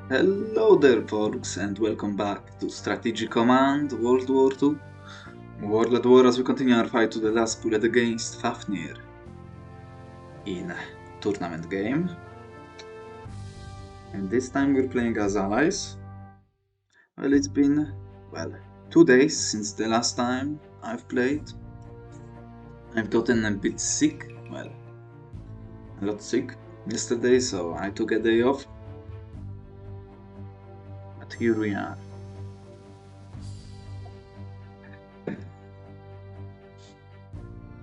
Hello there folks and welcome back to Strategic Command World War II. World at War as we continue our fight to the last bullet against Fafnir in tournament game. And this time we're playing as allies. Well, it's been, 2 days since the last time I've played. I've gotten a bit sick, a lot sick yesterday, so I took a day off. But here we are.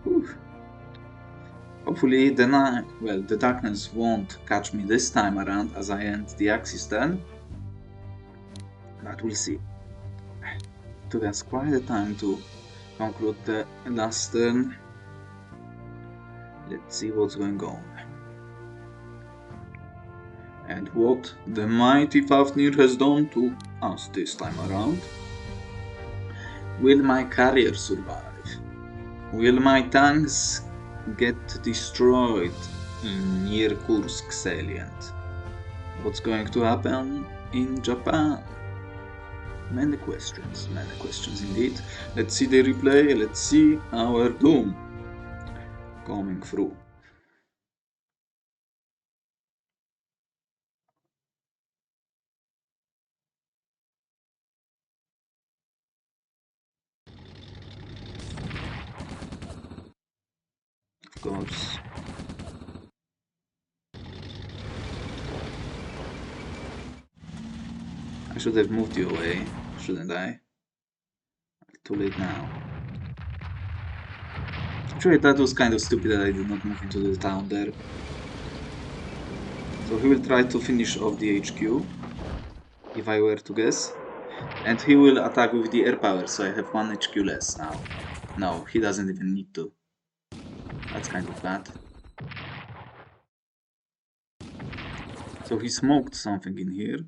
Whew. Hopefully the darkness won't catch me this time around as I end the Axis turn. But we'll see. Took us quite a time to conclude the last turn. Let's see what's going on. And what the mighty Fafnir has done to us this time around. Will my carrier survive? Will my tanks get destroyed in near Kursk salient? What's going to happen in Japan? Many questions indeed. Let's see the replay, let's see our doom coming through. Of course. I should have moved you away, shouldn't I? Too late now. Actually, that was kind of stupid that I did not move into the town there. So he will try to finish off the HQ, if I were to guess. And he will attack with the air power, so I have 1 HQ less now. No, he doesn't even need to. That's kind of bad. So he smoked something in here.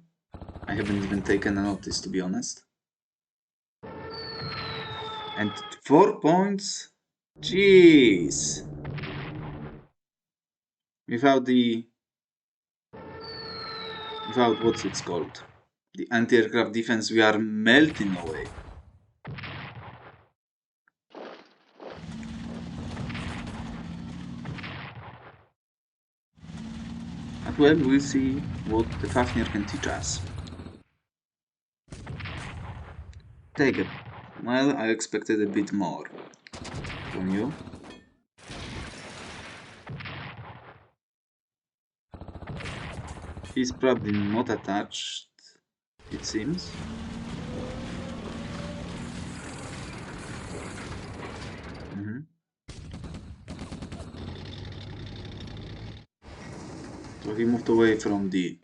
I haven't even taken a notice, to be honest. And 4 points? Jeez! Without what's it's called? The anti-aircraft defense, we are melting away. But well, we'll see what the Fafnir can teach us. Take it. Well, I expected a bit more from you. He's probably not attached, it seems. So he moved away from the...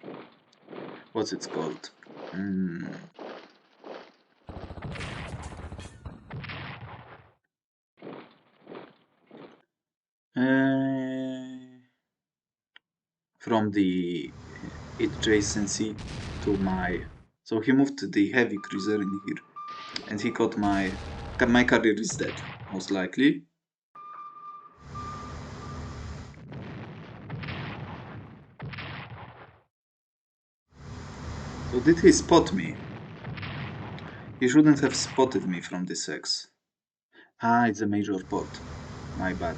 what's it called? From the adjacency to my... So he moved the heavy cruiser in here. And he got my carrier is dead, most likely. So did he spot me? He shouldn't have spotted me from this X. Ah, it's a major port. My bad.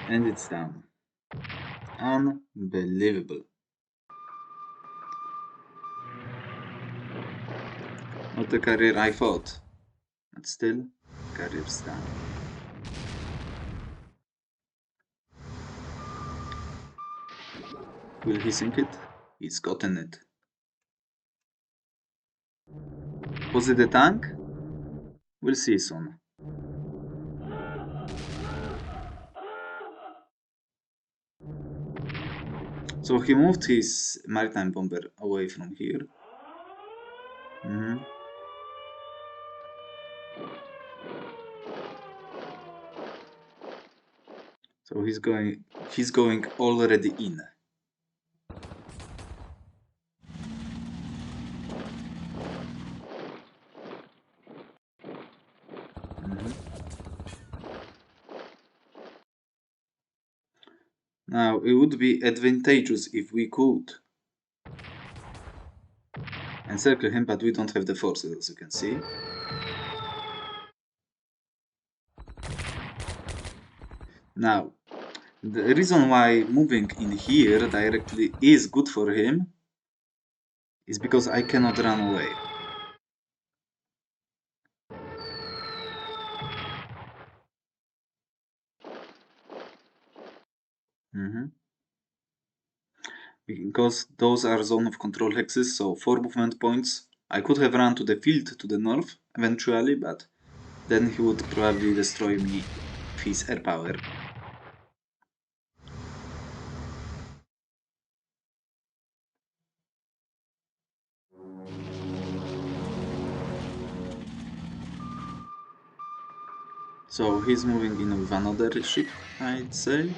And it's down. Unbelievable. Not the carrier I thought. But still, carrier's down. Will he sink it? He's gotten it. Was it a tank? We'll see soon. So he moved his maritime bomber away from here. So he's going already in. Now, it would be advantageous if we could encircle him, but we don't have the forces, as you can see. Now, the reason why moving in here directly is good for him is because I cannot run away. Because those are zone of control hexes, so 4 movement points. I could have run to the field to the north eventually, but then he would probably destroy me with his air power. So he's moving in with another ship, I'd say.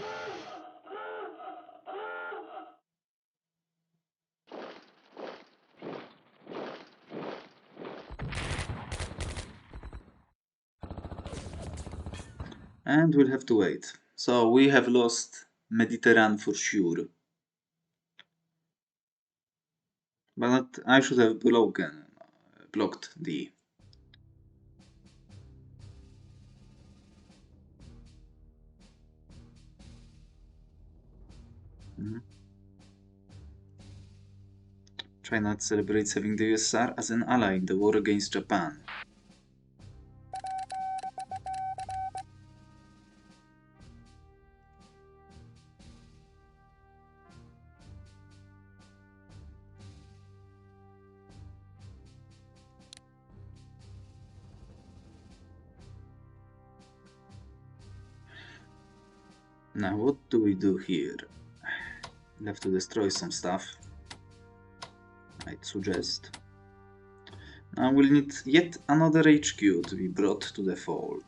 And we'll have to wait. So we have lost Mediterranean for sure. But I should have blocked the... China celebrates having the USSR as an ally in the war against Japan. Now what do we do here? We have to destroy some stuff, I'd suggest. Now we'll need yet another HQ to be brought to the fold.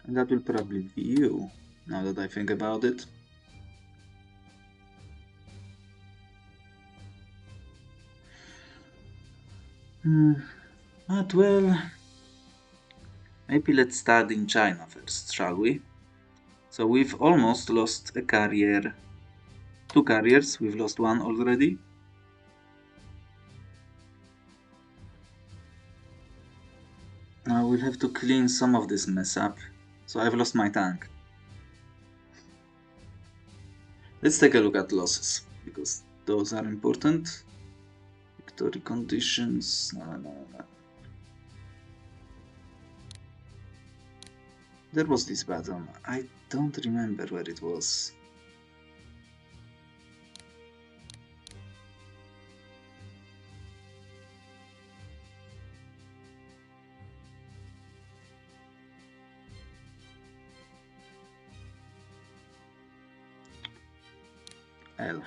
And that will probably be you, now that I think about it. But well, maybe let's start in China first, shall we? So we've almost lost a carrier. 2 carriers, we've lost 1 already. Now we'll have to clean some of this mess up. So I've lost my tank. Let's take a look at losses, because those are important. Victory conditions. No. There was this battle. I don't remember where it was. L.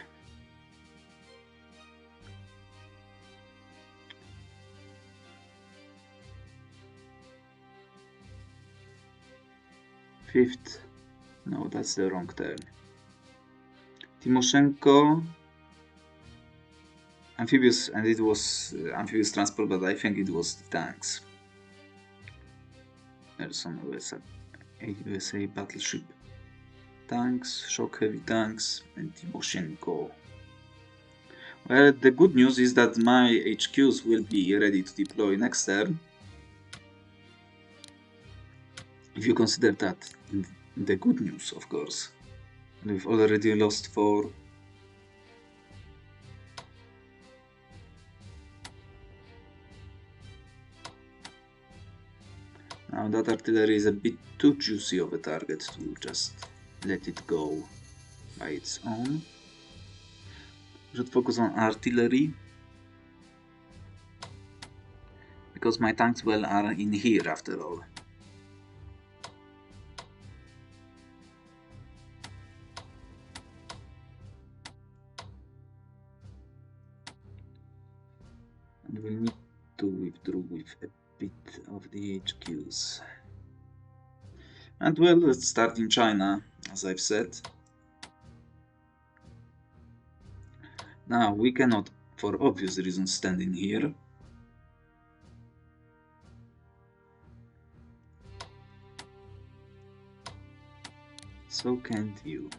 Fifth. No, that's the wrong turn. Timoshenko. Amphibious, and it was amphibious transport, but I think it was the tanks. There's some USA battleship tanks, shock heavy tanks, and Timoshenko. Well, the good news is that my HQs will be ready to deploy next turn. If you consider that the good news, of course. And we've already lost 4. Now that artillery is a bit too juicy of a target to just let it go by its own. We should focus on artillery, because my tanks, well, are in here after all. And we'll need to withdraw with a bit of the HQs. And well, let's start in China, as I've said. Now, we cannot, for obvious reasons, stand in here. So can't you.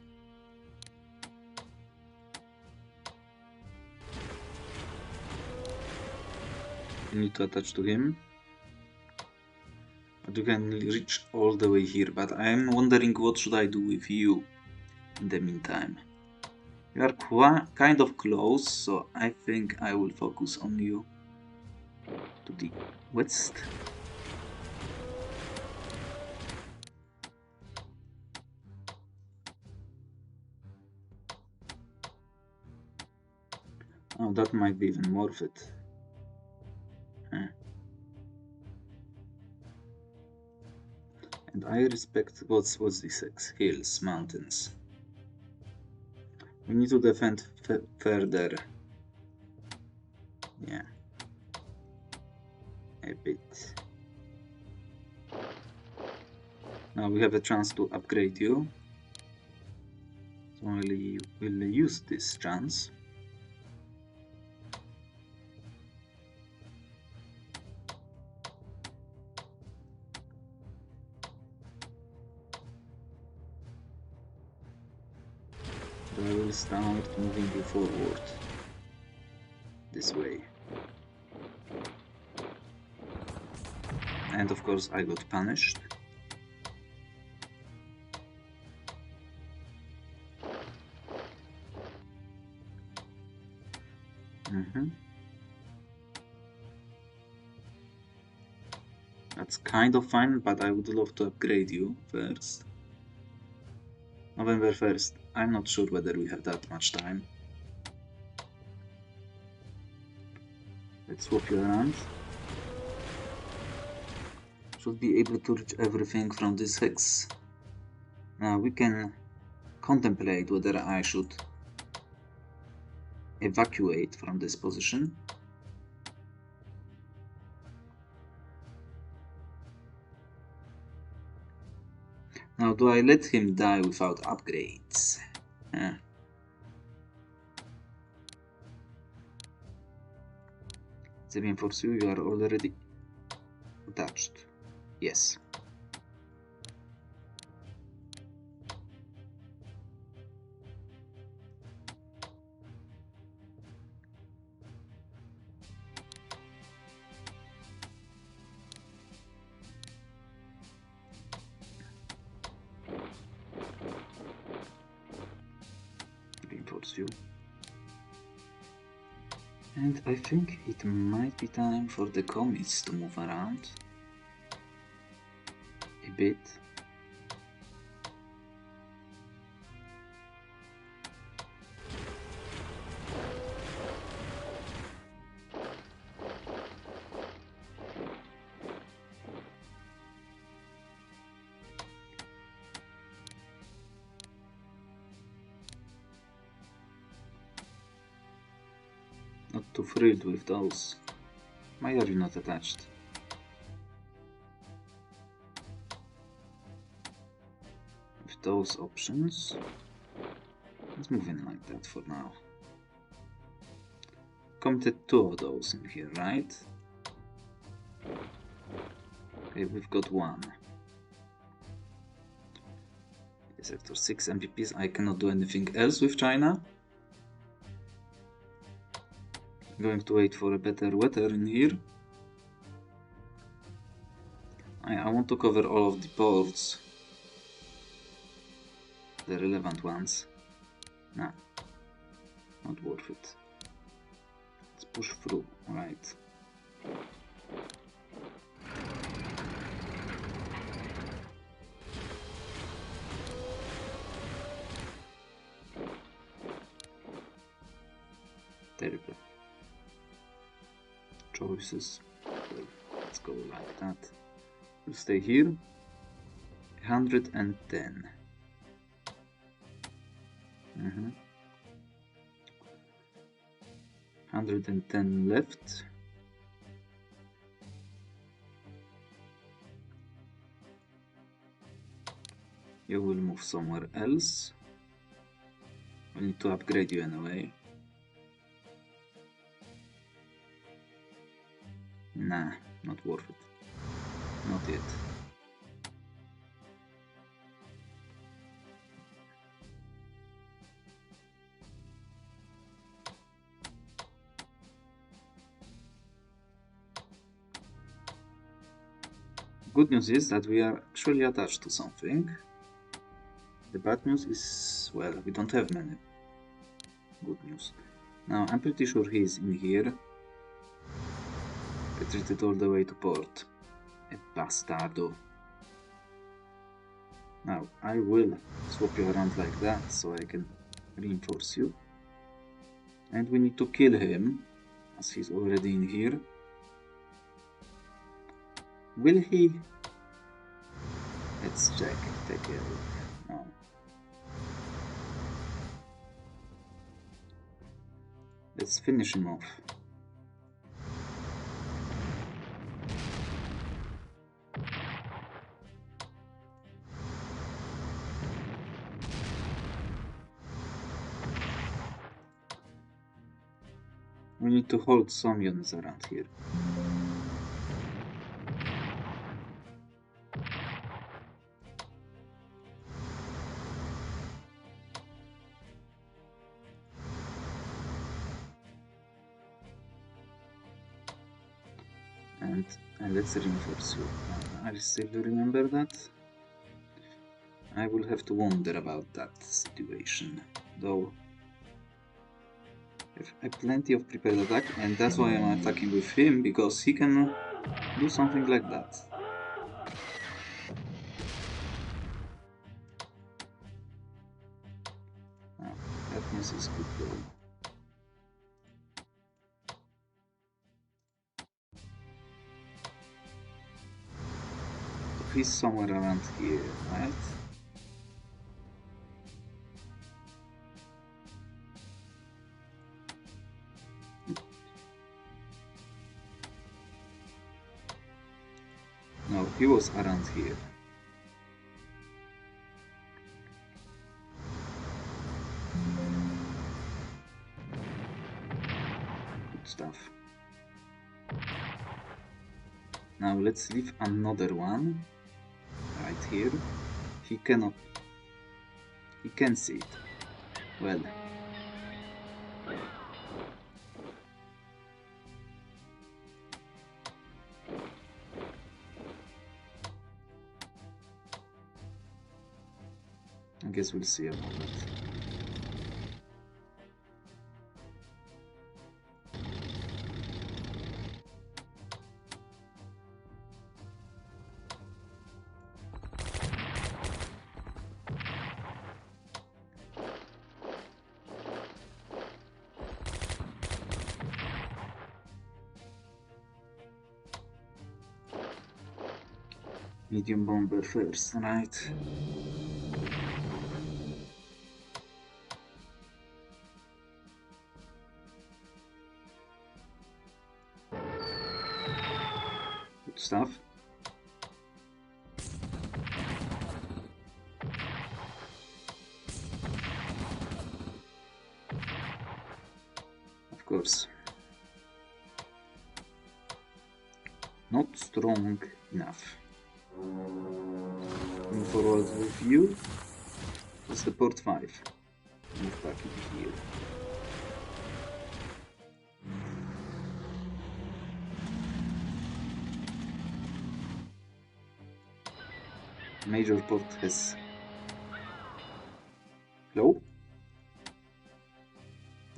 You need to attach to him. But you can reach all the way here, but I'm wondering what should I do with you in the meantime. You are kind of close, so I think I will focus on you to the west. Oh, that might be even more of it. Huh. And I respect what's this? Hills, mountains. We need to defend further. Yeah. A bit. Now we have a chance to upgrade you. So we'll use this chance. So I will start moving you forward. This way. And of course I got punished. That's kind of fine, but I would love to upgrade you first. November 1st. I'm not sure whether we have that much time. Let's swap you around. Should be able to reach everything from this hex. Now we can contemplate whether I should evacuate from this position. Now, do I let him die without upgrades? Reinforce you, you are already attached. Yes. Reinforce you. And I think it might be time for the comets to move around a bit. Not too thrilled with those. Why are you not attached? With those options, let's move in like that for now. Committed 2 of those in here, right? Okay, we've got 1. Sector 6 MPPs, I cannot do anything else with China. I'm going to wait for a better weather in here. I want to cover all of the ports. The relevant ones. Nah, not worth it. Let's push through, right. Terrible. Choices. Well, let's go like that. We'll stay here. 110. 110 left. You will move somewhere else. We need to upgrade you anyway. Nah, not worth it. Not yet. Good news is that we are actually attached to something. The bad news is, well, we don't have many good news. Now, I'm pretty sure he's in here. Retreated all the way to port. A bastardo. Now, I will swap you around like that so I can reinforce you. And we need to kill him, as he's already in here. Will he? Let's check. Take a look. No. Let's finish him off. We need to hold some units around here. And let's reinforce you. I still remember that. I will have to wonder about that situation, though. I have plenty of prepared attack, and that's why I'm attacking with him, because he can do something like that. That means it's good though. So he's somewhere around here, right? No, he was around here. Good stuff. Now let's leave another one right here. He cannot. He can see it. Well. I guess we'll see about that. Medium bomber first, right? Good stuff. Of course. Not strong enough. Move forward with you. What's the port 5? Move back in here. Major port has... Hello?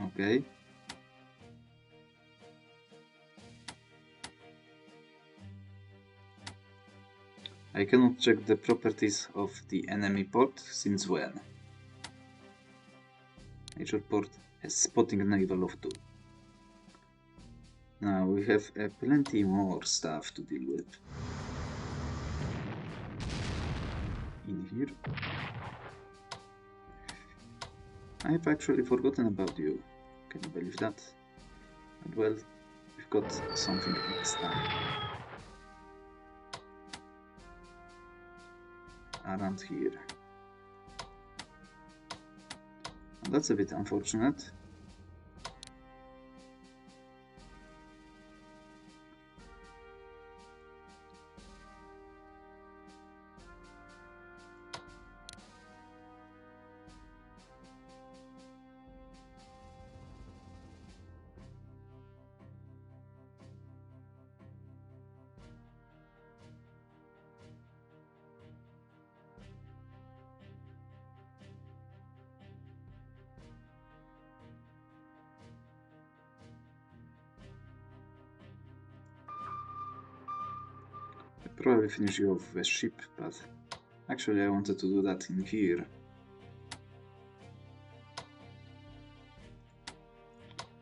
Okay. I cannot check the properties of the enemy port since when? Major port has spotting naval of 2. Now we have plenty more stuff to deal with. In here. I've actually forgotten about you. Can you believe that? And well, we've got something extra around here. And that's a bit unfortunate. Probably finish you off with a ship, but actually I wanted to do that in here.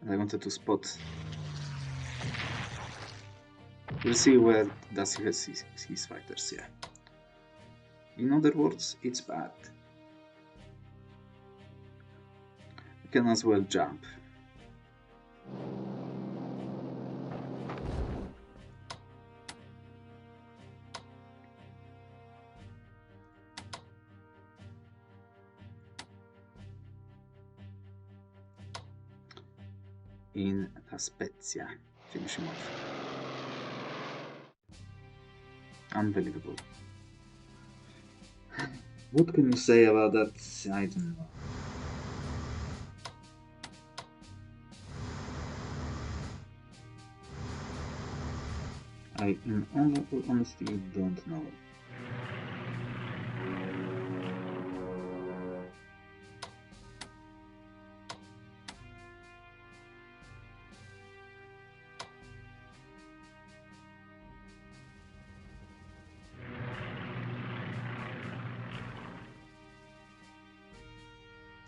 And I wanted to spot. We'll see where does he has his fighters, yeah. In other words, it's bad. We can as well jump. In La Spezia. Finish him off. Unbelievable. What can you say about that? I don't know. I, in all honesty, don't know.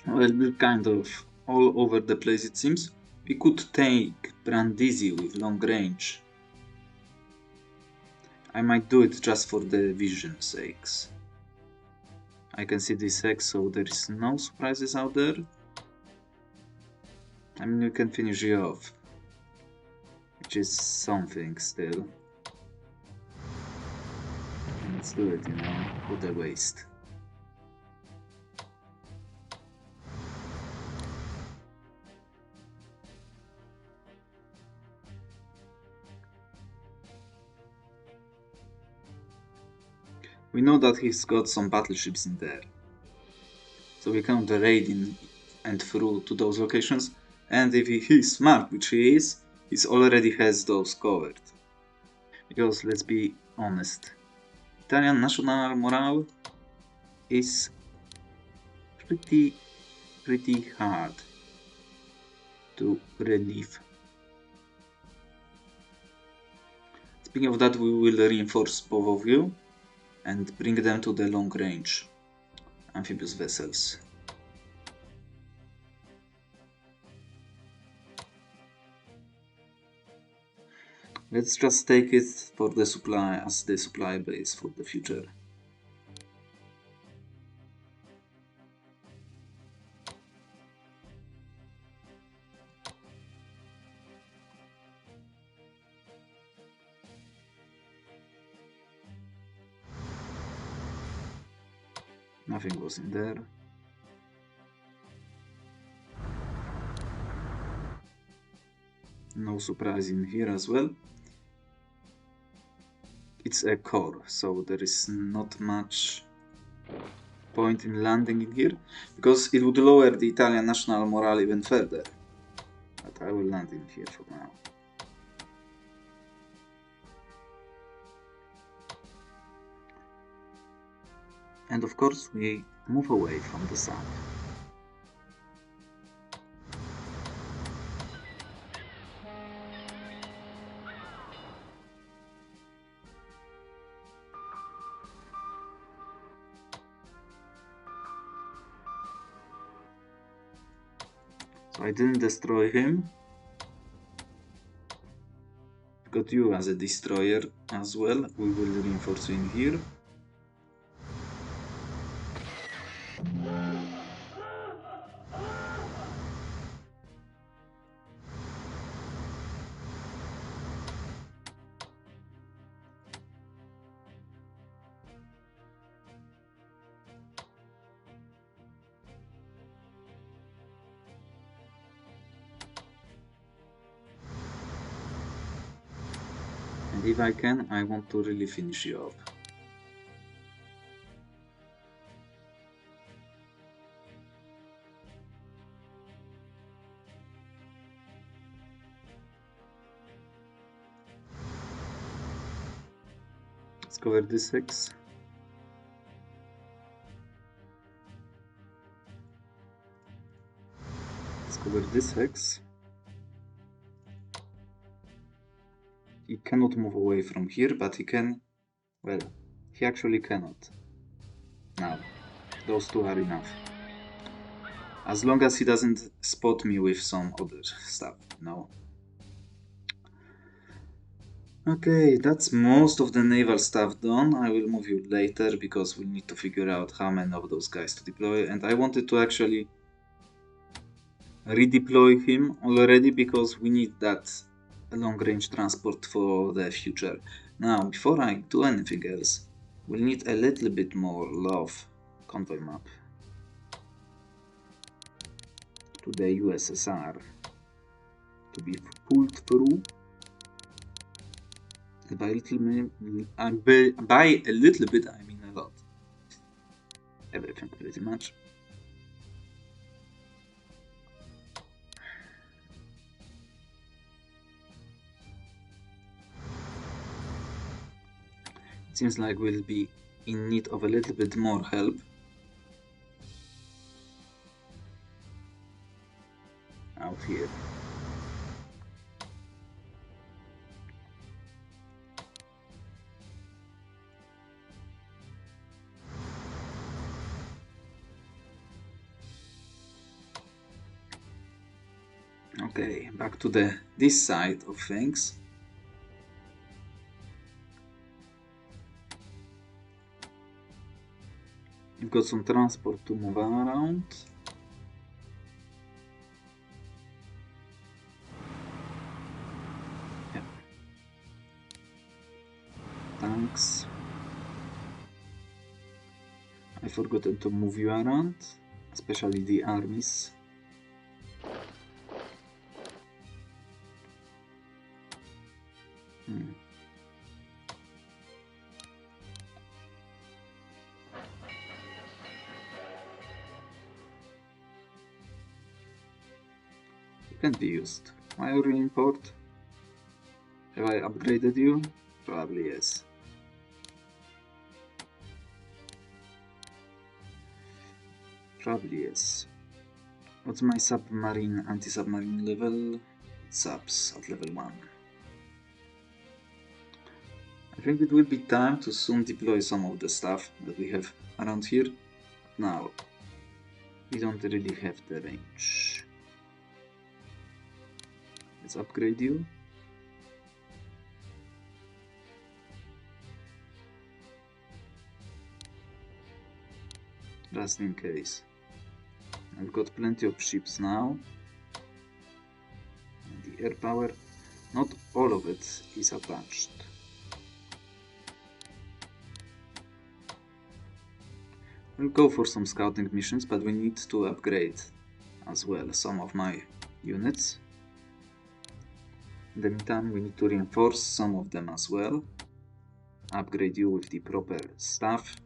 Well, we're kind of all over the place, it seems. We could take Brindisi with long range. I might do it just for the vision's sakes. I can see this X, so there is no surprises out there. I mean, we can finish you off, which is something still. Let's do it, you know, what a waste. We know that he's got some battleships in there, so we can raid in and through to those locations, and if he's smart, which he is, he already has those covered. Because let's be honest, Italian national morale is pretty hard to relieve. Speaking of that, we will reinforce both of you and bring them to the long range amphibious vessels. Let's just take it for the supply as the supply base for the future. Nothing was in there. No surprise in here as well. It's a core, so there is not much point in landing in here, because it would lower the Italian national morale even further. But I will land in here for now. And of course we move away from the sun. So I didn't destroy him. Got you as a destroyer as well. We will reinforce you in here. And if I can, I want to really finish you off. Let's cover this X. Let's cover this X. He cannot move away from here, but he can Well, he actually cannot. Now, those two are enough. As long as he doesn't spot me with some other stuff, no. Okay, that's most of the naval stuff done. I will move you later because we need to figure out how many of those guys to deploy. And I wanted to actually redeploy him already because we need that long-range transport for the future. Now, before I do anything else, we'll need a little bit more love convoy map to the USSR to be pulled through. By a little bit, I mean a lot. Everything, pretty much. It seems like we'll be in need of a little bit more help. Out here. Okay, back to this side of things. We've got some transport to move around. Yeah. Thanks. I forgot to move you around, especially the armies. Can be used. Major import. Have I upgraded you? Probably yes. Probably yes. What's my submarine anti-submarine level? Subs at level 1. I think it will be time to soon deploy some of the stuff that we have around here. Now, we don't really have the range. Let's upgrade you. Just in case. I've got plenty of ships now. And the air power, not all of it is attached. We'll go for some scouting missions, but we need to upgrade as well some of my units. In the meantime, we need to reinforce some of them as well. Upgrade you with the proper stuff.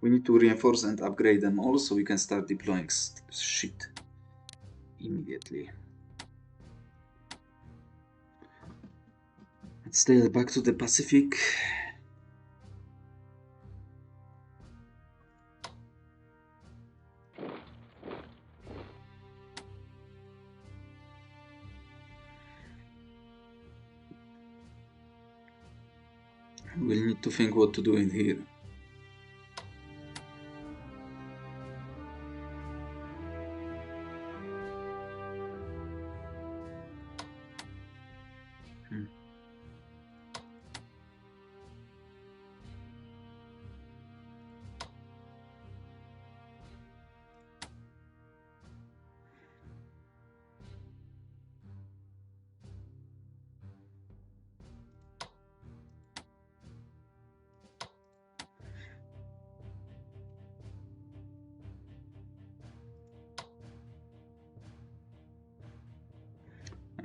We need to reinforce and upgrade them all so we can start deploying shit immediately. Let's stay back to the Pacific. We'll need to think what to do in here.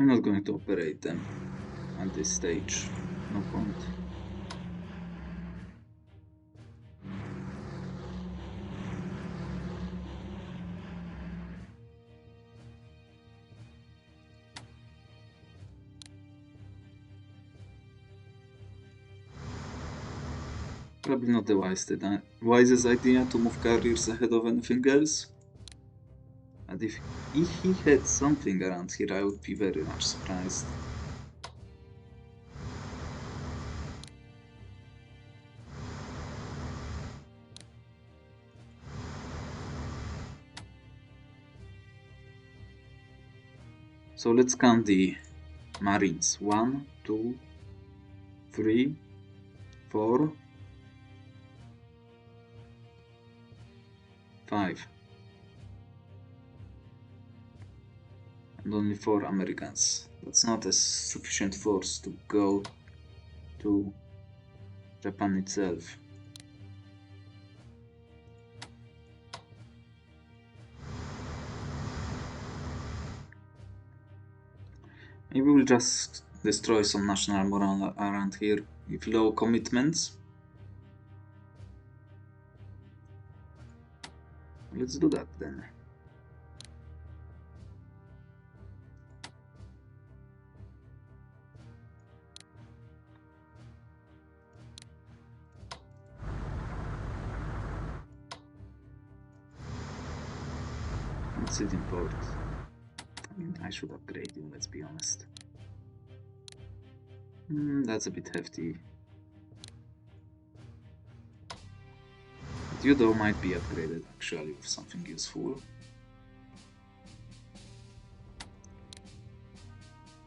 I'm not going to operate them at this stage. No point. Probably not the wisest idea to move carriers ahead of anything else. And if he had something around here, I would be very much surprised. So let's count the Marines. 1, 2, 3, 4, 5. And only 4 Americans. That's not a sufficient force to go to Japan itself. Maybe we'll just destroy some national morale around here with low commitments. Let's do that then. Let's it import. I mean, I should upgrade you, let's be honest. That's a bit hefty. Judo might be upgraded actually with something useful.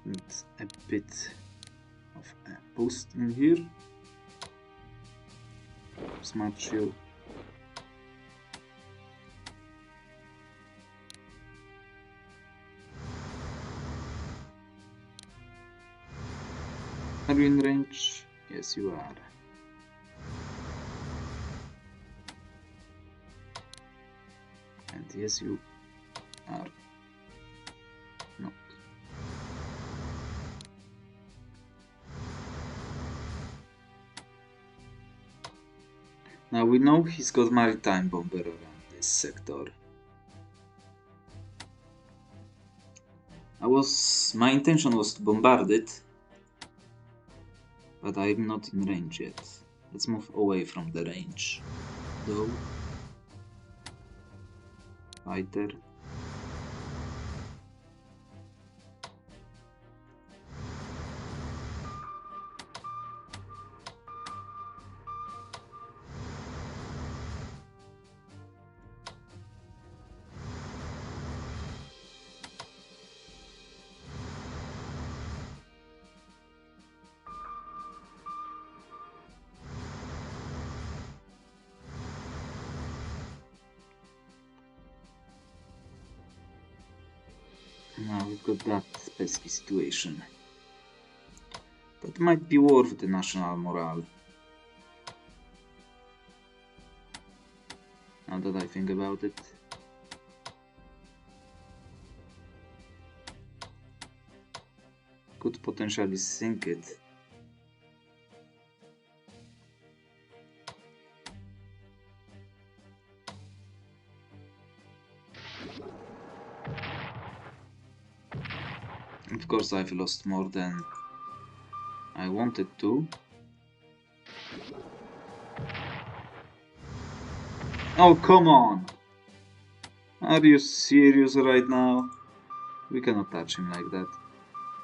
It's a bit of a boost in here. Smart shield. Are you in range? Yes, you are. And yes, you are not. Now we know he's got maritime bomber around this sector. My intention was to bombard it, but I'm not in range yet. Let's move away from the range, though. Fighter. Now we've got that pesky situation. That might be worth the national morale. Now that I think about it. Could potentially sink it. Of course, I've lost more than I wanted to. Oh, come on! Are you serious right now? We cannot touch him like that.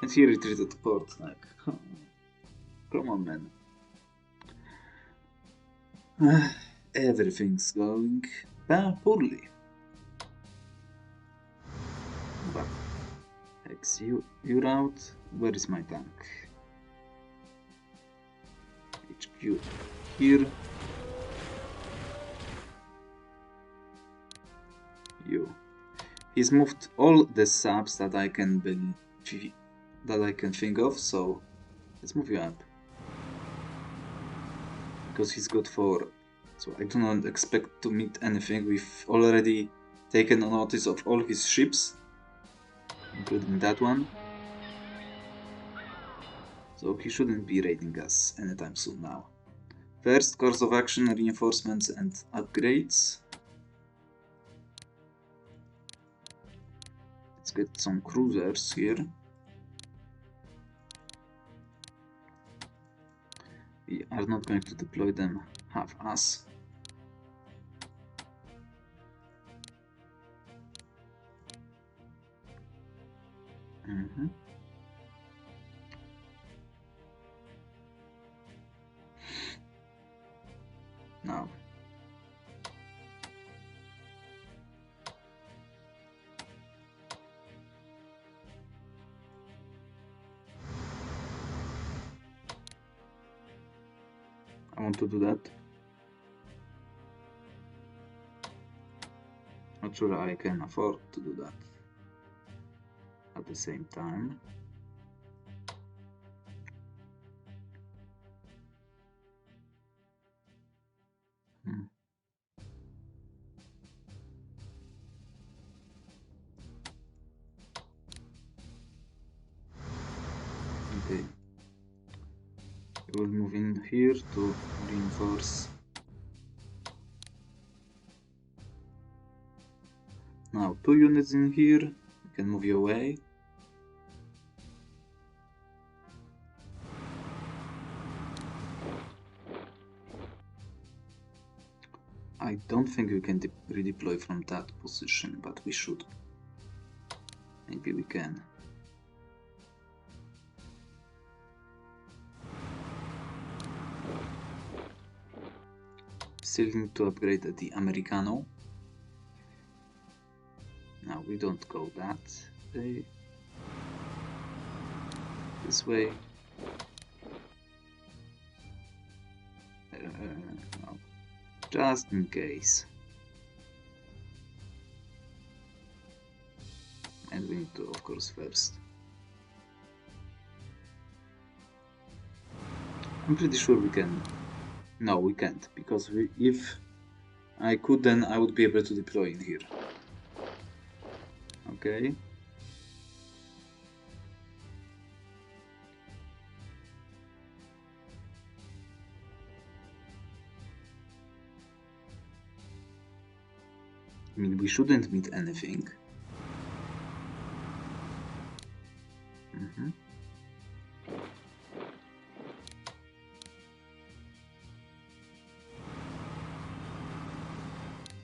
And he retreated to port, like, come on, man. Everything's going poorly. But, X, you're out. Where is my tank? HQ here. You. He's moved all the subs that I can think of, so let's move you up. Because he's got 4. So I do not expect to meet anything. We've already taken notice of all his ships, including that one. So he shouldn't be raiding us anytime soon now. First course of action, reinforcements and upgrades. Let's get some cruisers here. We are not going to deploy them half-ass. Now. I want to do that. Not sure I can afford to do that at the same time. Okay. We will move in here to reinforce. Now 2 units in here. You can move you away. I don't think we can redeploy from that position, but we should. Maybe we can. Still need to upgrade the Americano. Now we don't go that way. This way. No. Just in case. And we need to, of course, first. I'm pretty sure we can. No, we can't, because if I could, then I would be able to deploy in here. Okay. I mean, we shouldn't meet anything.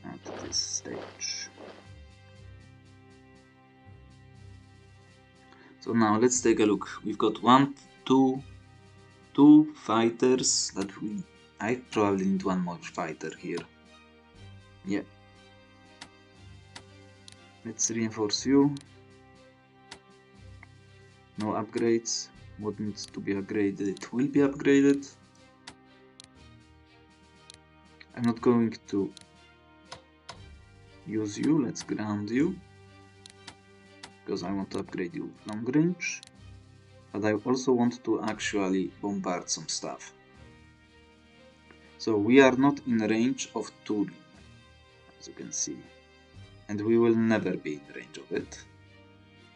At this stage. So now let's take a look. We've got two fighters that I probably need one more fighter here. Yeah. Let's reinforce you. No upgrades. What needs to be upgraded? It will be upgraded. I'm not going to use you. Let's ground you, because I want to upgrade you long range. But I also want to actually bombard some stuff. So we are not in range of Turin, as you can see. And we will never be in range of it.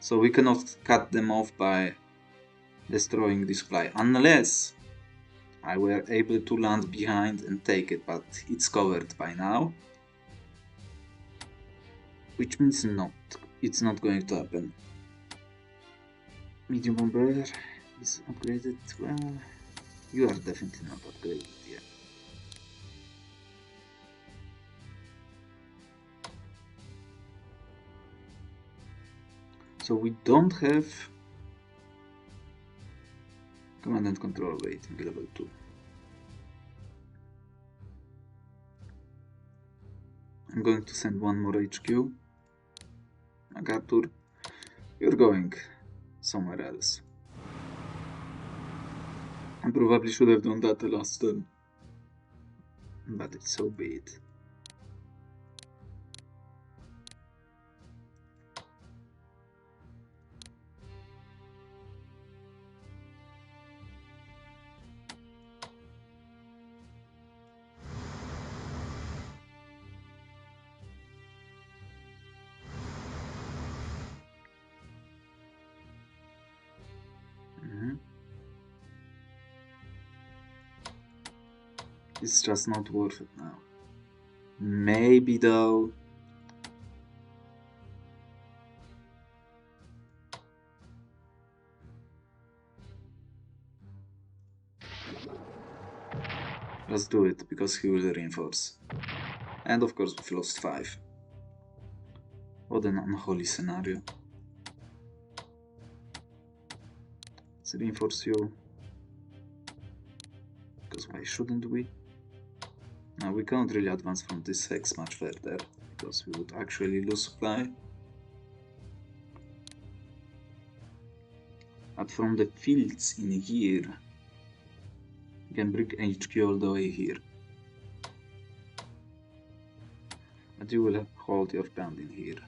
So we cannot cut them off by destroying this supply, unless I were able to land behind and take it, but it's covered by now. Which means it's not going to happen. Medium bomber is upgraded. Well, you are definitely not upgraded yet. So we don't have command and control rating level 2. I'm going to send one more HQ. MacArthur, you're going somewhere else. I probably should have done that the last turn, but it's so be it. It's just not worth it now. Maybe though. Let's do it, because he will reinforce. And of course we've lost 5. What an unholy scenario. Let's reinforce you. Because why shouldn't we? Now we can't really advance from this hex much further, because we would actually lose supply. But from the fields in here, You can bring HQ all the way here. But you will hold your ground in here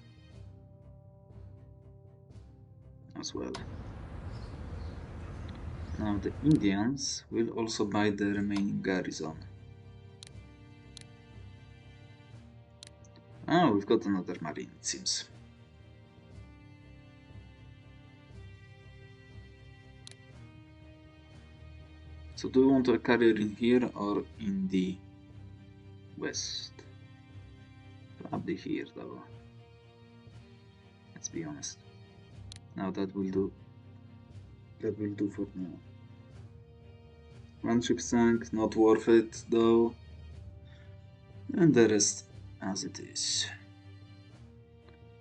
as well. Now the Indians will also buy the remaining garrison. Oh, we've got another marine, it seems. So do you want a carrier in here or in the west? Probably here though. Let's be honest. Now that will do. That will do for now. One ship sank, not worth it though. And the rest as it is.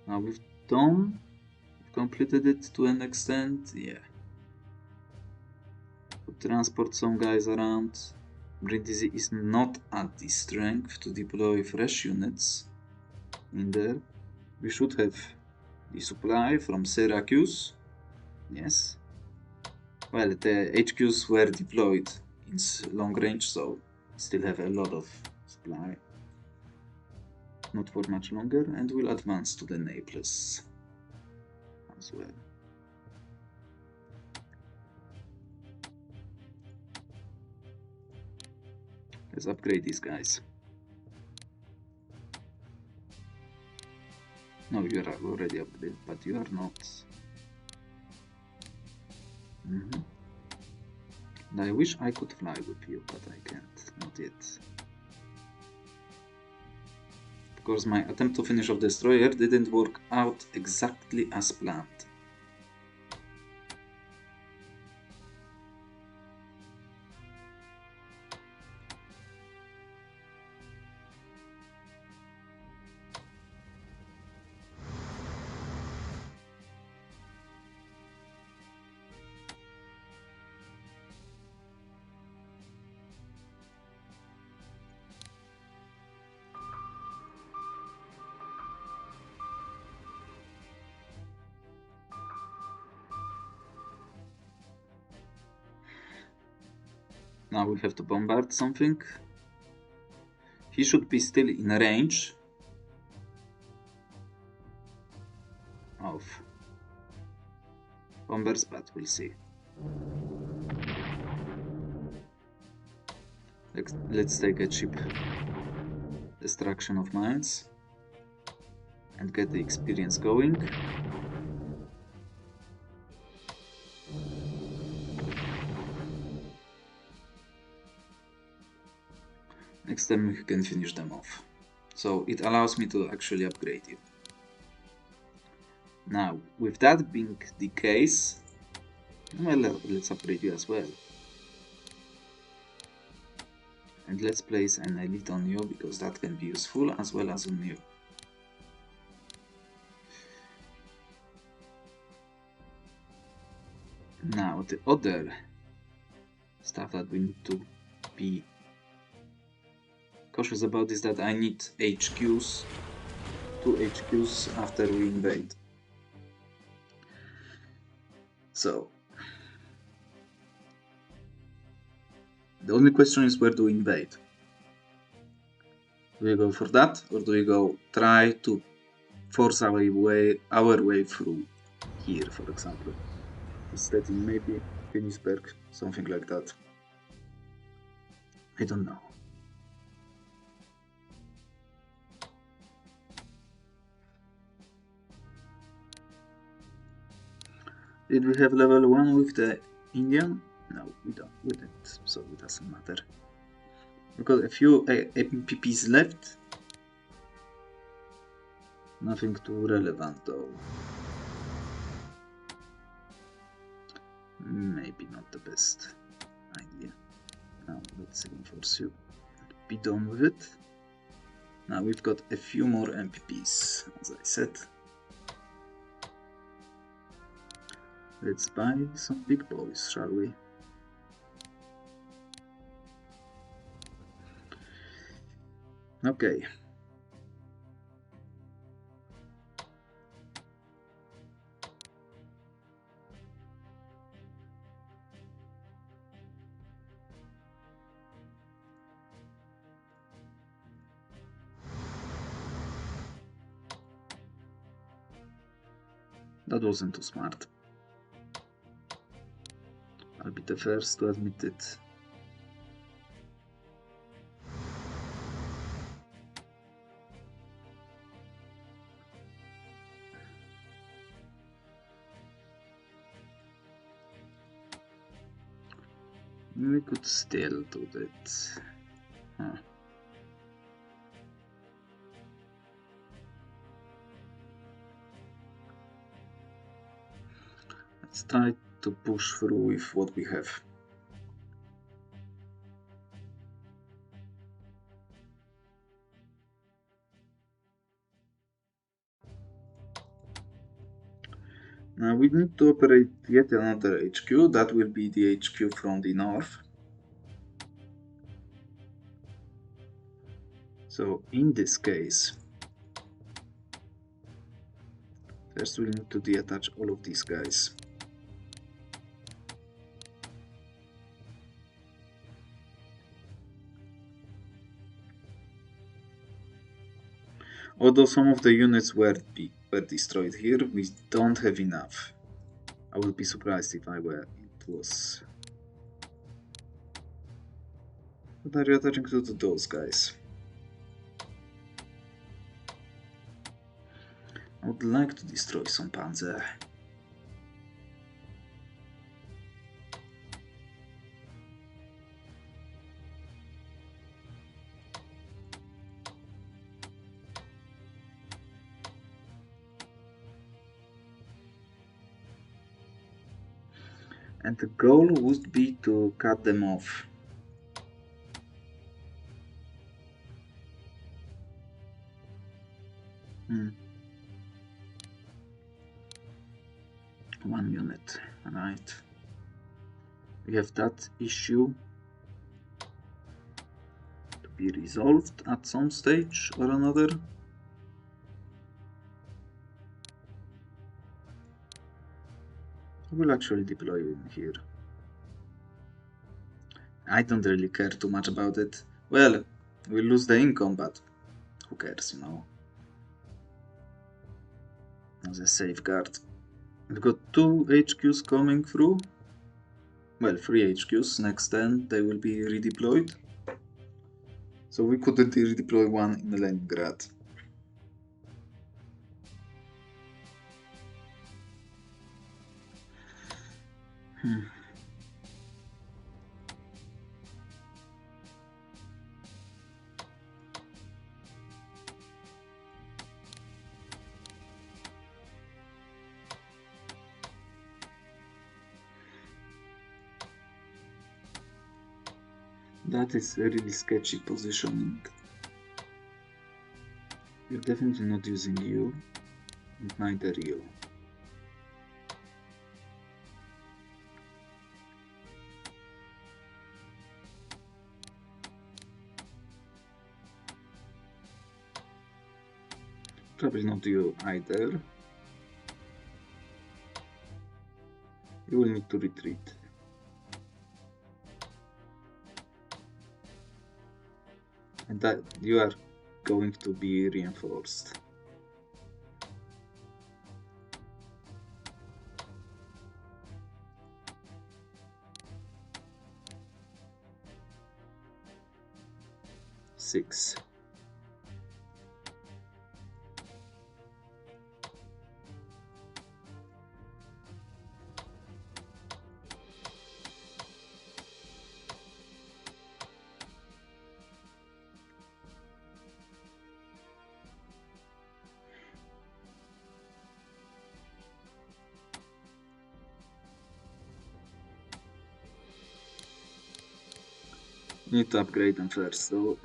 Now we've completed it to an extent, yeah. To transport some guys around. Brindisi is not at the strength to deploy fresh units in there. We should have the supply from Syracuse. Yes. Well, the HQs were deployed in long range, so we still have a lot of supply. Not for much longer, and we'll advance to the Naples as well. Let's upgrade these guys. No, you are already upgraded, but you are not. And I wish I could fly with you, but I can't, not yet. Of course, my attempt to finish off Destroyer didn't work out exactly as planned. Now we have to bombard something. He should be still in range of bombers, but we'll see. Let's take a cheap destruction of mines and get the experience going. Next time we can finish them off. So it allows me to actually upgrade you. Now, with that being the case, well, let's upgrade you as well. And let's place an elite on you, because that can be useful as well as on you. Now, the other stuff that we need to be cautious about is that I need HQs, 2 HQs after we invade. So, the only question is, where do we invade? Do we go for that, or do we go try to force our way through here, for example? Instead, maybe Königsberg, something like that. I don't know. Did we have level 1 with the Indian? No, we didn't, so it doesn't matter. We've got a few MPPs left. Nothing too relevant though. Maybe not the best idea. Now let's reinforce you. Be done with it. Now we've got a few more MPPs, as I said. Let's buy some big boys, shall we? Okay. That wasn't too smart. I'll be the first to admit it. We could still do that. Huh. Let's try to push through with what we have. Now we need to operate yet another HQ. That will be the HQ from the north. So in this case, first we need to deattach all of these guys. Although some of the units were destroyed here, we don't have enough. I would be surprised if it was. What are you attaching to those guys? I would like to destroy some panzer. And the goal would be to cut them off. One unit, right. We have that issue to be resolved at some stage or another. I will actually deploy in here. I don't really care too much about it. Well, we'll lose the income, but who cares, you know? As a safeguard. We've got 2 HQs coming through. Well, 3 HQs. Next 10 they will be redeployed. So we couldn't redeploy one in Leningrad. That is a really sketchy positioning. We're definitely not using you, and neither you. Probably not you either. You will need to retreat. And that you are going to be reinforced. Six. Need to upgrade them first, though.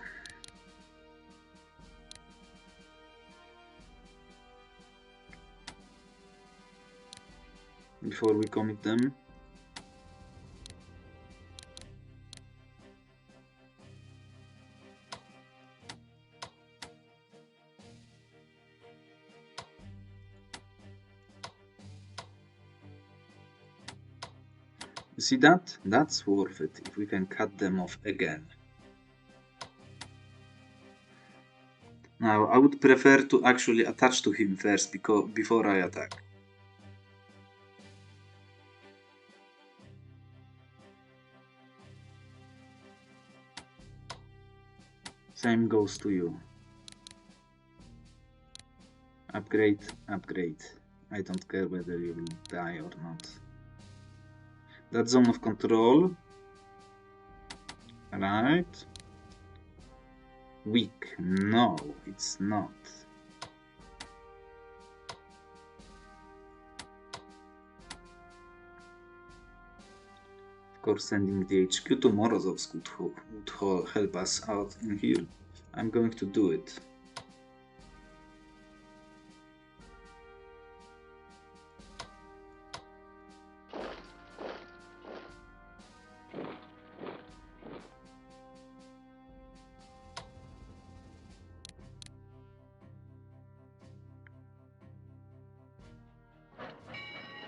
Before we commit them. You see that? That's worth it if we can cut them off again. Now, I would prefer to actually attach to him first before I attack. Same goes to you. Upgrade, upgrade. I don't care whether you will die or not. That zone of control. Right. Weak. No, it's not. Of course, sending the HQ to Morozovsk would help us out in here. I'm going to do it.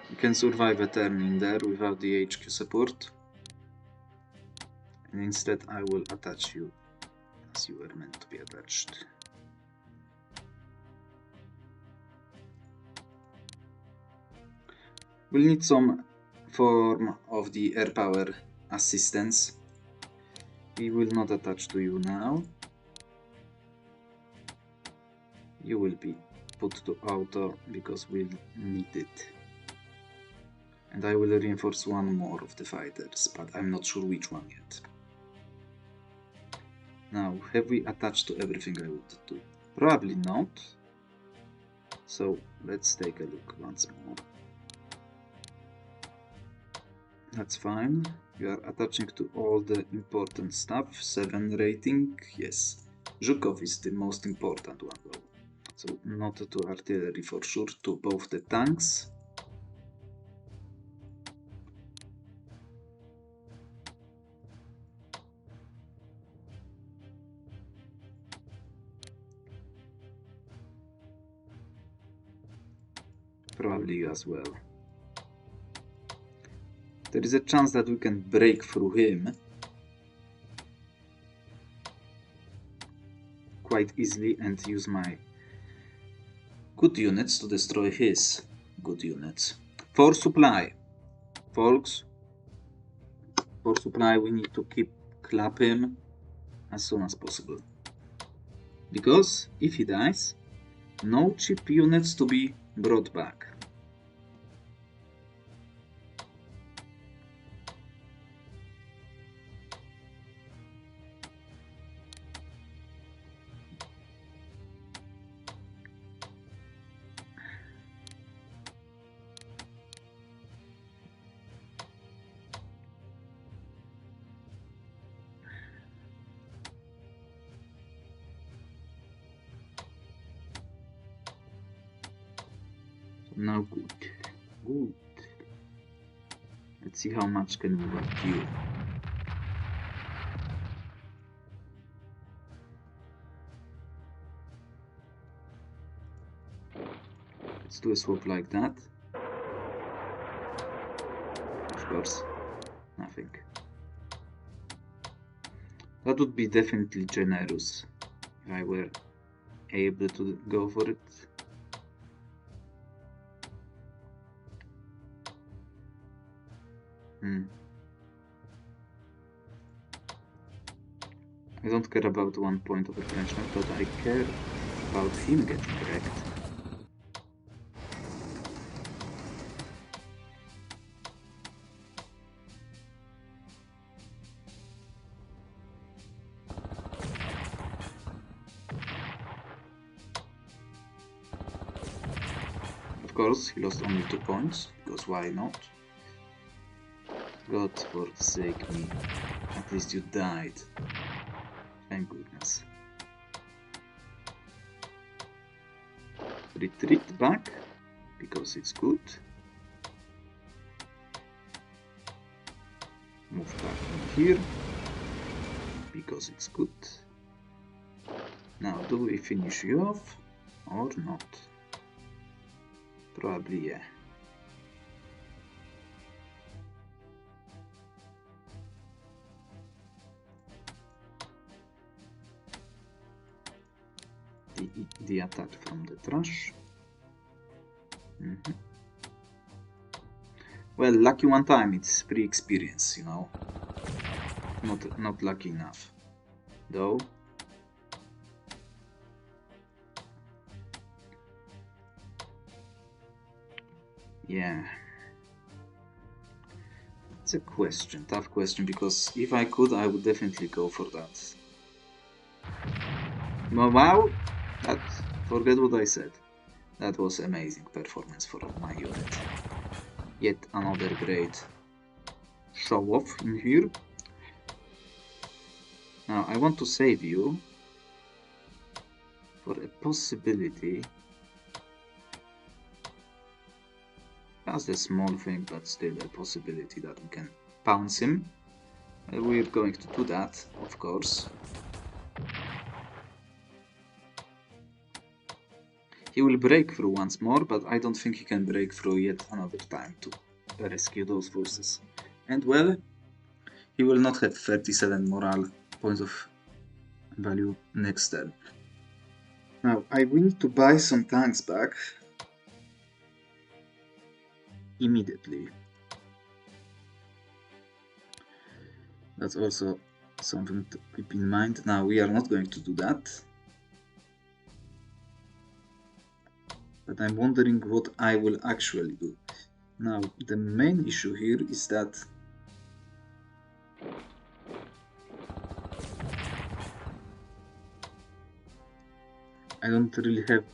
You can survive a turn in there without the HQ support. And instead I will attach you as you were meant to be attached. We'll need some form of the air power assistance. We will not attach to you now. You will be put to auto because we'll need it. And I will reinforce one more of the fighters, but I'm not sure which one yet. Now, have we attached to everything I wanted to? Probably not. So let's take a look once more. That's fine. You are attaching to all the important stuff. 7 rating, yes. Zhukov is the most important one though. So not to artillery for sure, to both the tanks. Probably you as well. There is a chance that we can break through him quite easily and use my good units to destroy his good units. For supply, folks, for supply we need to keep clap him as soon as possible. Because if he dies, no cheap units to be brought back. Now good. Good. Let's see how much can we work you. Let's do a swap like that. Of course, nothing. That would be definitely generous if I were able to go for it. I don't care about 1 point of retrenchment, but I care about him getting wrecked. Of course, he lost only 2 points, because why not? God forsake me, at least you died. Thank goodness. Retreat back, because it's good. Move back in here, because it's good. Now, do we finish you off, or not? Probably yeah. The attack from the trash. Well, lucky one time, it's pre-experience, you know. Not lucky enough, though. Yeah. It's a question, tough question, because if I could, I would definitely go for that. But wow, forget what I said. That was amazing performance for my unit. Yet another great show off in here. Now I want to save you for a possibility. Just a small thing, but still a possibility that we can pounce him. We're going to do that, of course. He will break through once more, but I don't think he can break through yet another time to rescue those forces. And well, he will not have 37 morale points of value next turn. Now, I will need to buy some tanks back immediately. That's also something to keep in mind. Now, we are not going to do that. But I'm wondering what I will actually do. Now, the main issue here is that I don't really have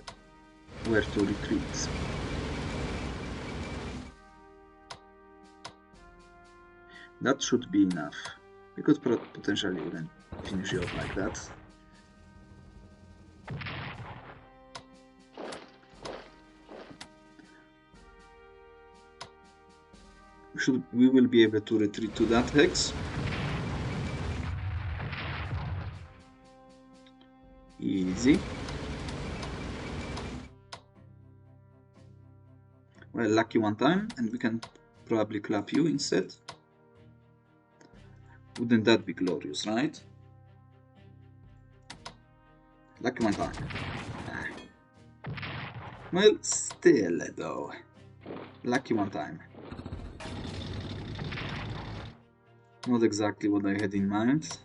where to retreat. That should be enough. We could potentially even finish it off like that. We will be able to retreat to that hex. Easy. Well, lucky one time, and we can probably clap you instead. Wouldn't that be glorious, right? Lucky one time. Well, still though. Lucky one time. Not exactly what I had in mind.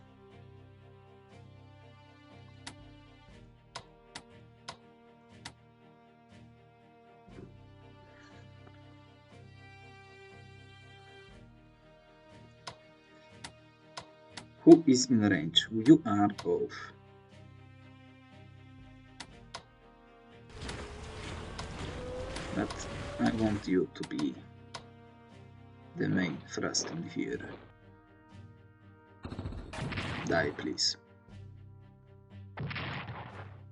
Who is in range? You are both. But I want you to be the main thrust in here. Die, please.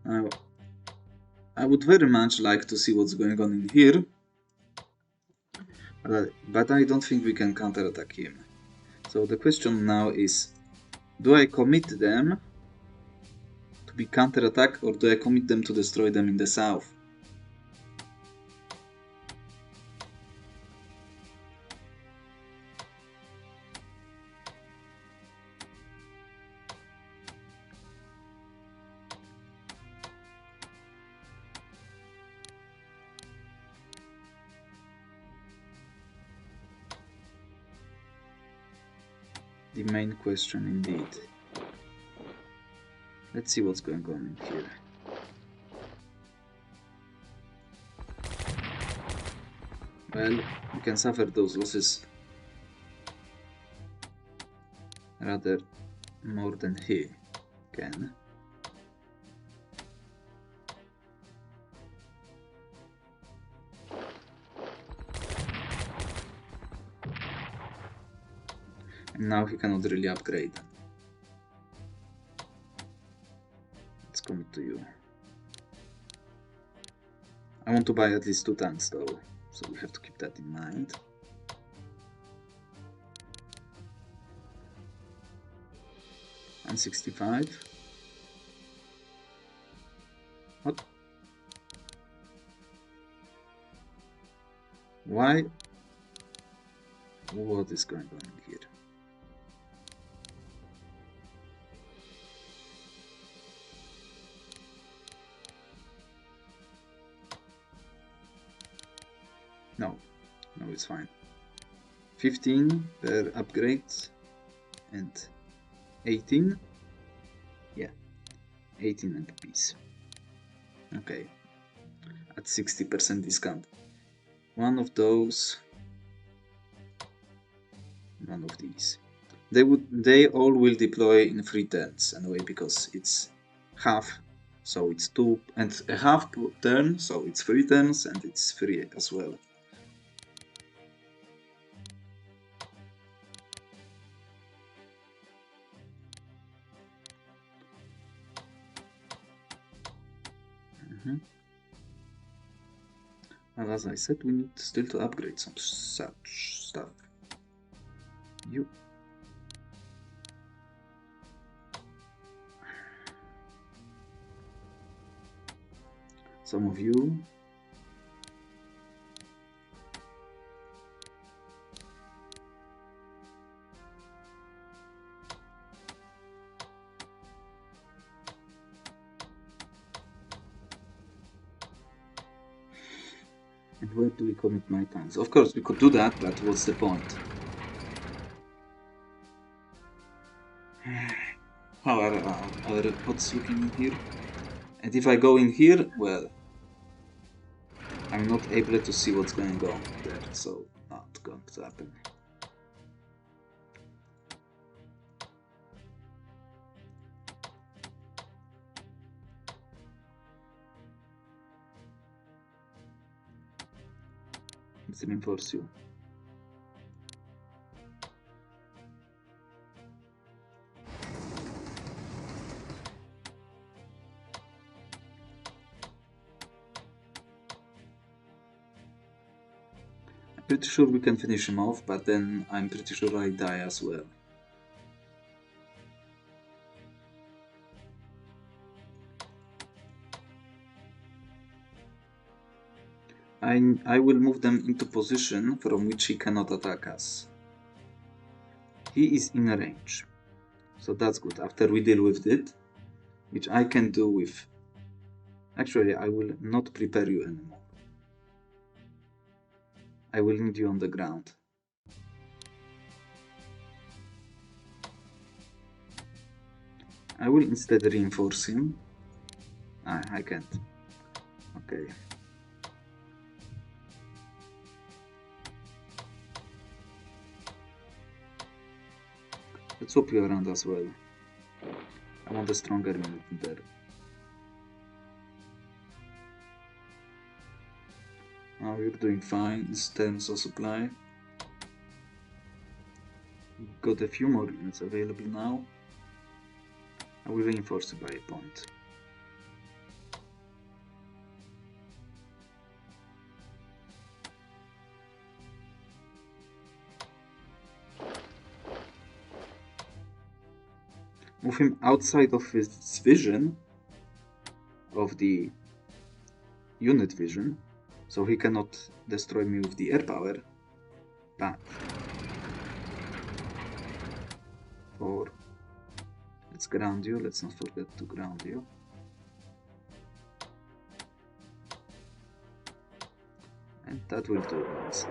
Now, I would very much like to see what's going on in here, but I don't think we can counterattack him. So the question now is, do I commit them to be counterattack, or do I commit them to destroy them in the south? The main question indeed. Let's see what's going on in here. Well, we can suffer those losses rather more than he can. And now he cannot really upgrade. Let's commit to you. I want to buy at least 2 tanks though, so we have to keep that in mind. And 65. What? Why? What is going on here? No, it's fine. 15 per upgrade and 18. Yeah, 18 and a piece. Okay, at 60% discount. One of those. One of these. They all will deploy in 3 turns anyway, because it's half, so it's 2 and a half turn, so it's 3 turns and it's 3 as well. And as I said, we need still to upgrade some such stuff. You. Some of you. And where do we commit my tanks? Of course, we could do that, but what's the point? How are our pots looking in here? And if I go in here, well, I'm not able to see what's going on there, so not going to happen. Let's reinforce you. Pretty sure we can finish him off, but then I'm pretty sure I die as well. I will move them into position from which he cannot attack us. He is in range, so that's good. After we deal with it, which I can do with... Actually, I will not prepare you anymore. I will need you on the ground. I will instead reinforce him. I can't. Okay. Let's swap you around as well. I want a stronger unit there. Now you're doing fine in terms of supply. Got a few more units available now. I will reinforce it by a point. Move him outside of his vision, of the unit vision, so he cannot destroy me with the air power. But for... let's ground you, let's not forget to ground you. And that will do nicely.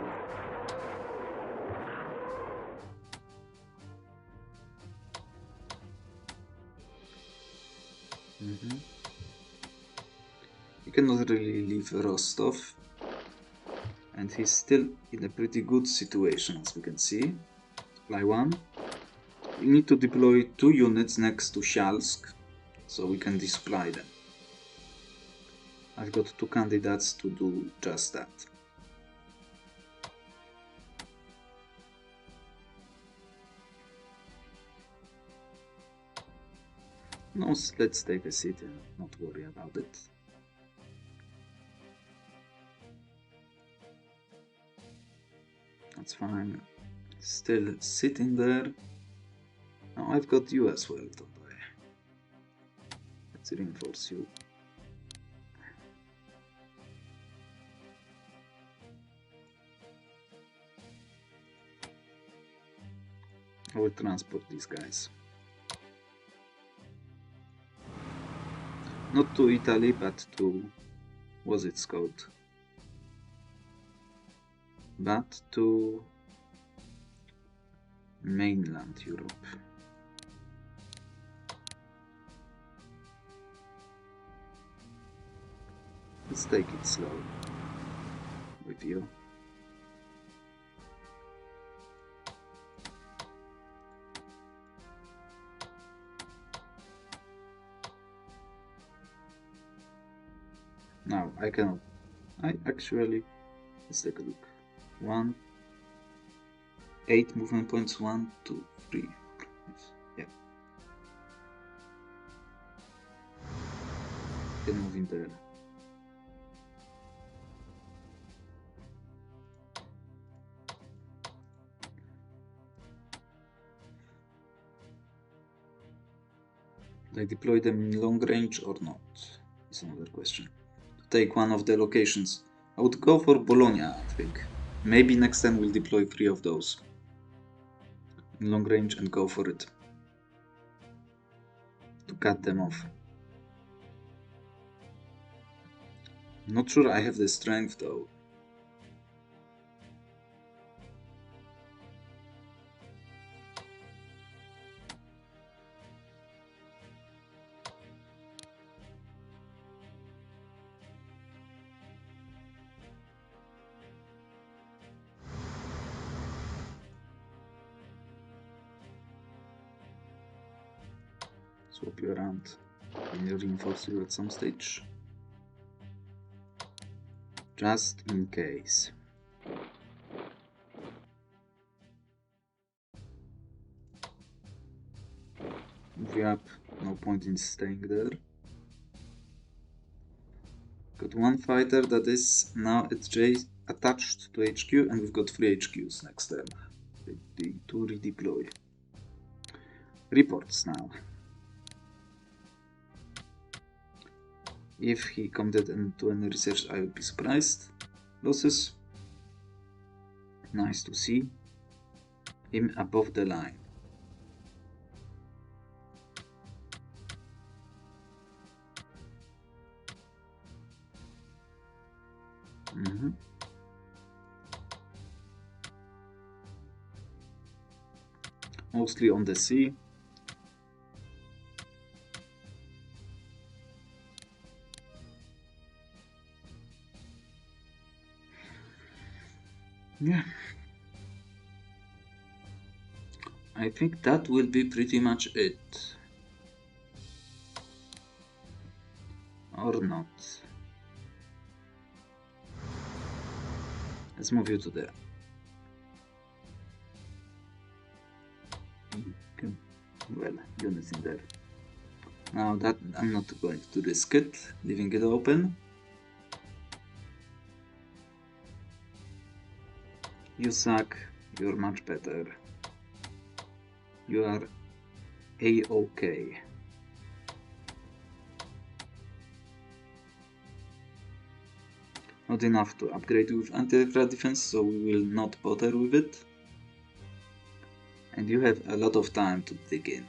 You cannot really leave Rostov, and he's still in a pretty good situation, as we can see. Supply 1. We need to deploy 2 units next to Shalsk, so we can desupply them. I've got 2 candidates to do just that. No, let's take a seat and not worry about it. That's fine. Still sitting there. Now I've got you as well, don't I? Let's reinforce you. I will transport these guys. Not to Italy, but to... what's it called? But to... mainland Europe. Let's take it slow with you. Now I cannot. I actually. Let's take a look. 8 movement points. 1, 2, 3. Yeah. Can move in there. Do I deploy them in long range or not? Is another question. To take one of the locations. I would go for Bologna, I think. Maybe next time we'll deploy 3 of those in long range and go for it. To cut them off. Not sure I have the strength though. Swap you around. Can you reinforce you at some stage? Just in case. Move you up, no point in staying there. Got one fighter that is now at J attached to HQ, and we've got 3 HQs next turn. Ready to redeploy. Reports now. If he committed into any research, I would be surprised. Losses. Nice to see him above the line. Mostly on the sea. Yeah. I think that will be pretty much it. Or not. Let's move you to there. Okay. Well, units in there. Now that I'm not going to risk it, leaving it open. You suck, you're much better. You are A-OK. Not enough to upgrade with anti-aircraft defense, so we will not bother with it. And you have a lot of time to dig in.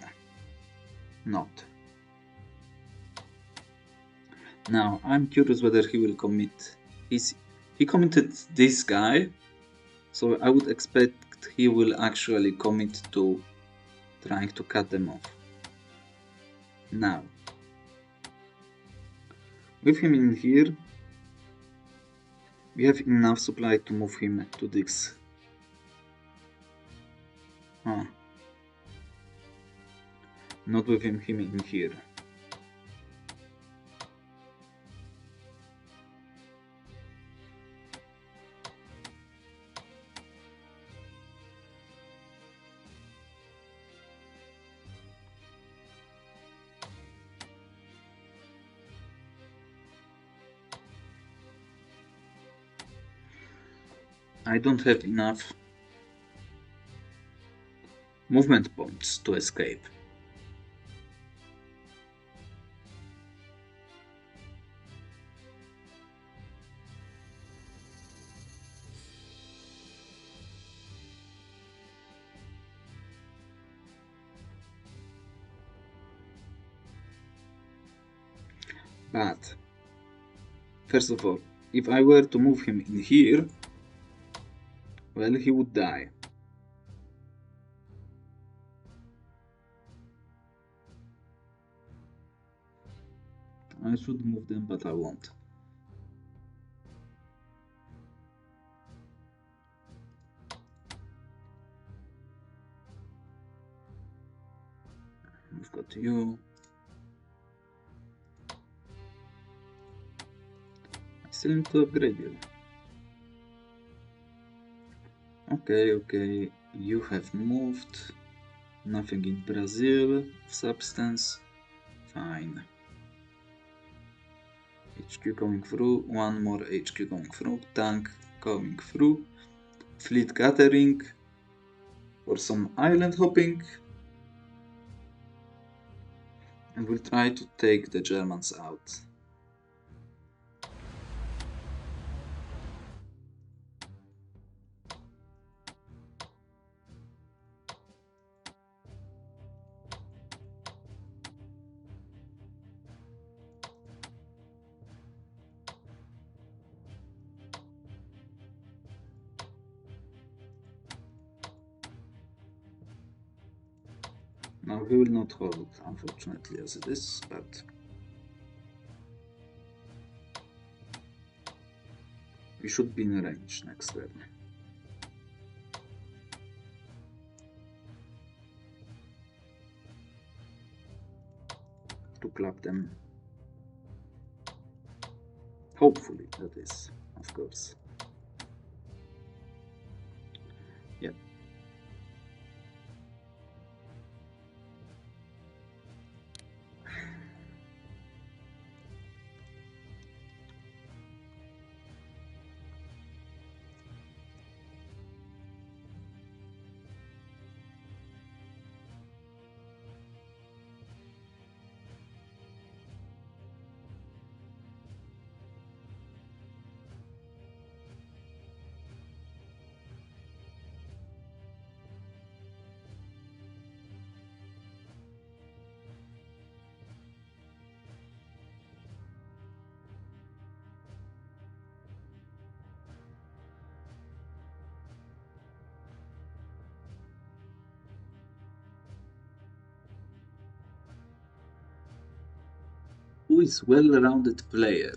Not. Now, I'm curious whether he will commit. He committed this guy, so I would expect he will actually commit to trying to cut them off. Now, with him in here, we have enough supply to move him to this. Not with him in here. I don't have enough movement points to escape. But, first of all, if I were to move him in here, well, he would die. I should move them, but I won't. We've got you. still need to upgrade you. Okay, you have moved. Nothing in Brazil of substance. Fine. HQ going through, one more HQ going through, tank going through, fleet gathering for some island hopping, and we'll try to take the Germans out. Now he will not hold, unfortunately, as it is, but we should be in range next turn. To clap them. Hopefully, that is, of course. Yeah. Who is well-rounded player?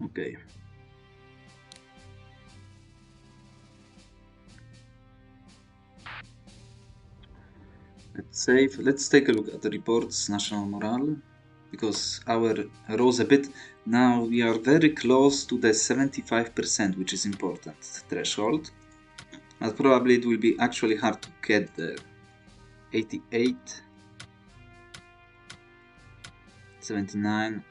Okay. Let's save. Let's take a look at the reports, national morale, because our rose a bit. Now we are very close to the 75%, which is important threshold, but probably it will be actually hard to get there. 88, 79,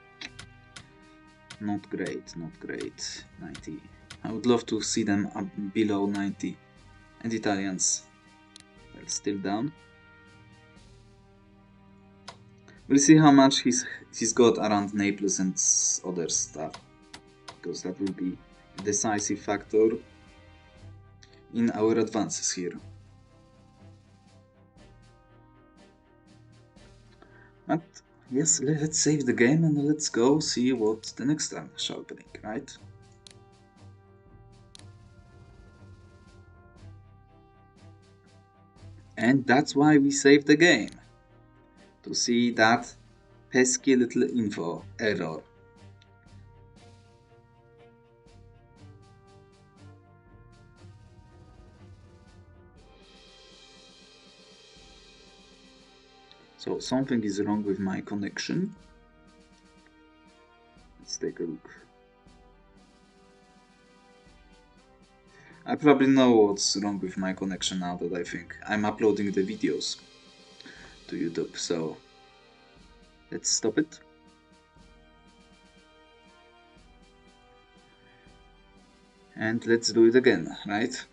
not great, not great. 90. I would love to see them up below 90, and Italians, well, still down. We'll see how much he's got around Naples and other stuff, because that will be a decisive factor in our advances here. But yes, let's save the game and let's go see what the next turn shall bring, right? And that's why we save the game. To see that pesky little info error. So something is wrong with my connection. Let's take a look. I probably know what's wrong with my connection now that I think I'm uploading the videos to YouTube, so let's stop it. And let's do it again, right?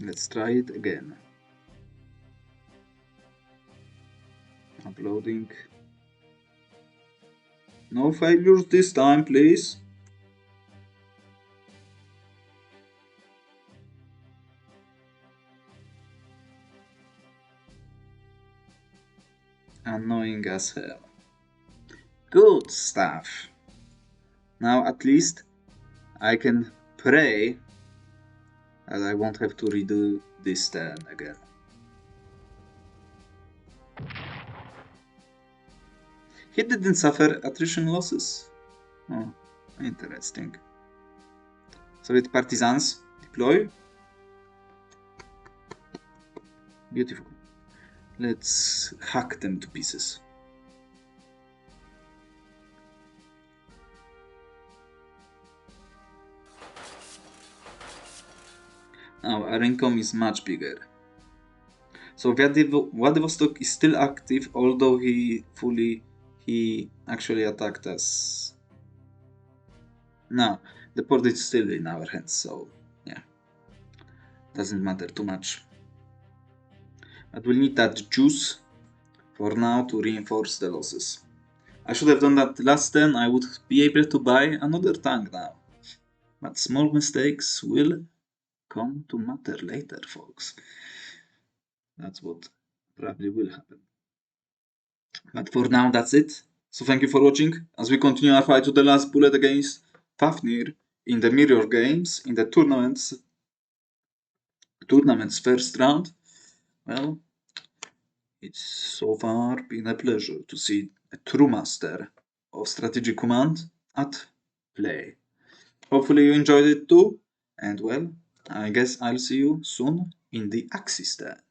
Let's try it again. Uploading. No failures this time, please. Annoying as hell. Good stuff. Now at least I can pray that I won't have to redo this turn again. He didn't suffer attrition losses. Oh, interesting. Soviet partisans deploy. Beautiful. Let's hack them to pieces. Now our income is much bigger. So Vladivostok is still active, although he actually attacked us. No, the port is still in our hands, so yeah, doesn't matter too much. But we'll need that juice for now to reinforce the losses. I should have done that last turn. I would be able to buy another tank now. But small mistakes will come to matter later, folks. That's what probably will happen. But for now, that's it. So thank you for watching. As we continue our fight to the last bullet against Fafnir in the mirror games, in the tournament's first round. Well, it's so far been a pleasure to see a true master of strategic command at play. Hopefully you enjoyed it too, and well, I guess I'll see you soon in the Axis there.